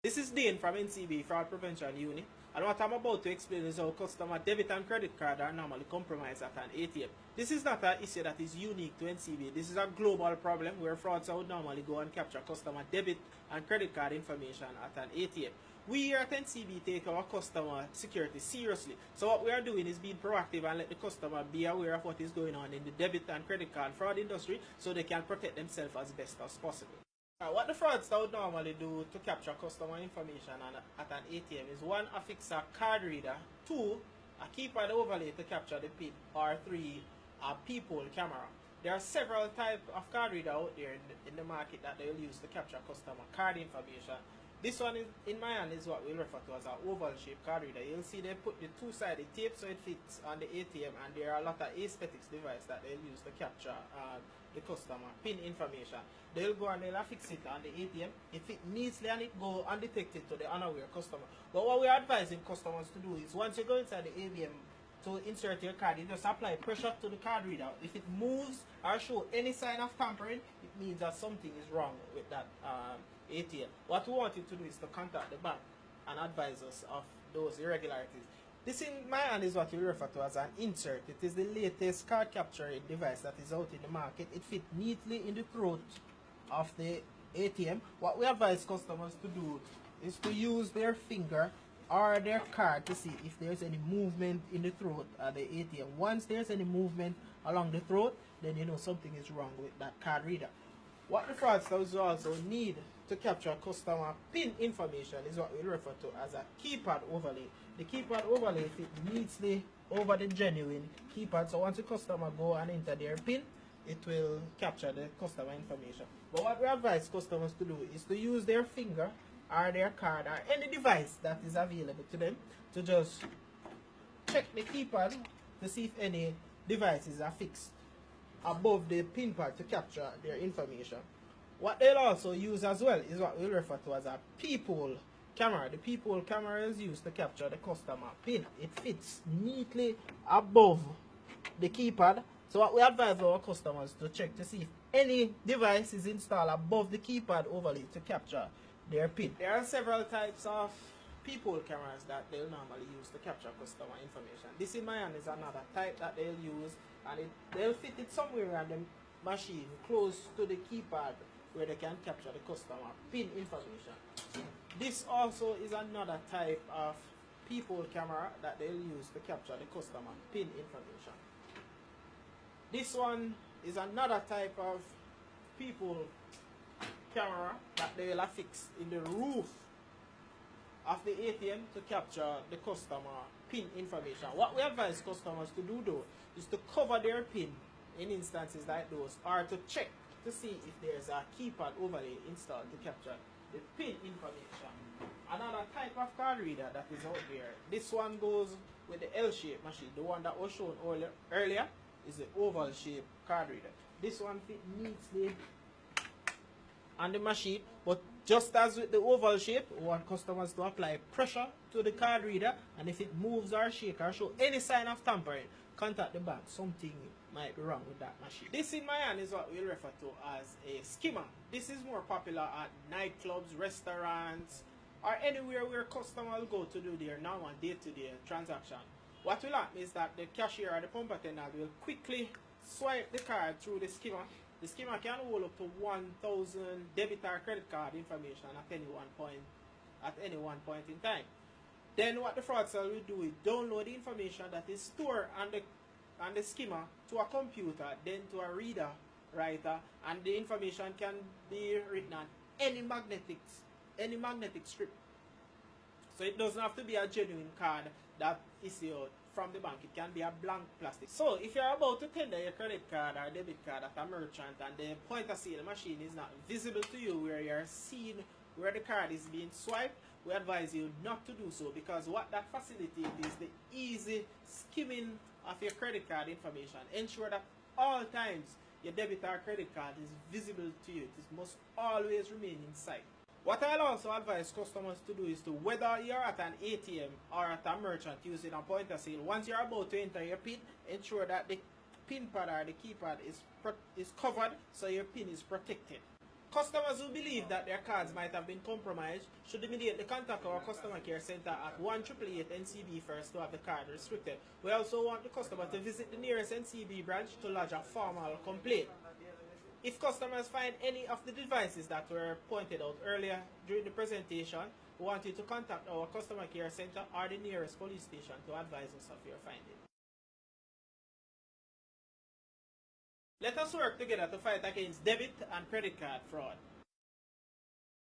This is Dean from NCB Fraud Prevention Unit, and what I'm about to explain is how customer debit and credit card are normally compromised at an ATM. This is not an issue that is unique to NCB. This is a global problem where fraudsters would normally go and capture customer debit and credit card information at an ATM. We here at NCB take our customer security seriously. So what we are doing is being proactive and let the customer be aware of what is going on in the debit and credit card fraud industry so they can protect themselves as best as possible. What the fraudster would normally do to capture customer information at an ATM is 1. Affix a card reader, 2. A keypad overlay to capture the PIN, or 3. A peephole camera. There are several types of card reader out there in the market that they will use to capture customer card information. This one in my hand is what we refer to as an oval shaped card reader. You'll see they put the two-sided tape so it fits on the ATM, and there are a lot of aesthetics devices that they'll use to capture the customer PIN information. They'll go and they'll affix it on the ATM. It fits neatly and it go undetected to the unaware customer. But what we're advising customers to do is once you go inside the ATM to insert your card, you just apply pressure to the card reader. If it moves or show any sign of tampering, it means that something is wrong with that ATM. What we want you to do is to contact the bank and advise us of those irregularities. This in my hand is what we refer to as an insert. It is the latest card capturing device that is out in the market. It fits neatly in the throat of the ATM. What we advise customers to do is to use their finger or their card to see if there's any movement in the throat of the ATM. Once there's any movement along the throat, then you know something is wrong with that card reader. What the fraudsters also need to capture customer PIN information is what we refer to as a keypad overlay. The keypad overlay fits neatly over the genuine keypad, so once the customer go and enter their PIN, it will capture the customer information. But what we advise customers to do is to use their finger or their card or any device that is available to them to just check the keypad to see if any devices are fixed above the PIN pad to capture their information. What they'll also use as well is what we refer to as a peephole camera. The peephole camera is used to capture the customer PIN. It fits neatly above the keypad. So what we advise our customers to check to see if any device is installed above the keypad overlay to capture their PIN. There are several types of peephole cameras that they'll normally use to capture customer information. This in my hand is another type that they'll use, and they'll fit it somewhere on the machine close to the keypad where they can capture the customer PIN information. This also is another type of peephole camera that they'll use to capture the customer PIN information. This one is another type of peephole camera that they will affix in the roof of the ATM to capture the customer PIN information. What we advise customers to do though is to cover their PIN in instances like those, or to check to see if there's a keypad overlay installed to capture the PIN information. Another type of card reader that is out there, this one goes with the L-shaped machine. The one that was shown earlier is the oval shaped card reader. This one fits neatly on the machine, but just as with the oval shape, we want customers to apply pressure to the card reader, and if it moves or shakes or show any sign of tampering, contact the bank. Something might be wrong with that machine. This in my hand is what we refer to as a skimmer. This is more popular at nightclubs, restaurants, or anywhere where customers will go to do their normal day-to-day transaction. What will happen is that the cashier or the pump attendant will quickly swipe the card through the skimmer. The skimmer can hold up to 1,000 debit or credit card information at any one point in time. Then what the fraudster will do is download the information that is stored on the skimmer to a computer, then to a reader writer, and the information can be written on any magnetic strip. So it doesn't have to be a genuine card that is issued from the bank. It can be a blank plastic. So if you're about to tender your credit card or debit card at a merchant and the point of sale machine is not visible to you where you're seeing where the card is being swiped, we advise you not to do so, because what that facilitates is the easy skimming of your credit card information. Ensure that all times your debit or credit card is visible to you. It must always remain in sight. What I'll also advise customers to do is to, whether you're at an ATM or at a merchant using a point of sale, once you're about to enter your PIN, ensure that the PIN pad or the keypad is covered so your PIN is protected. Customers who believe that their cards might have been compromised should immediately contact our customer care center at 1888 NCB first to have the card restricted. We also want the customer to visit the nearest NCB branch to lodge a formal complaint. If customers find any of the devices that were pointed out earlier during the presentation, we want you to contact our customer care center or the nearest police station to advise us of your findings. Let us work together to fight against debit and credit card fraud.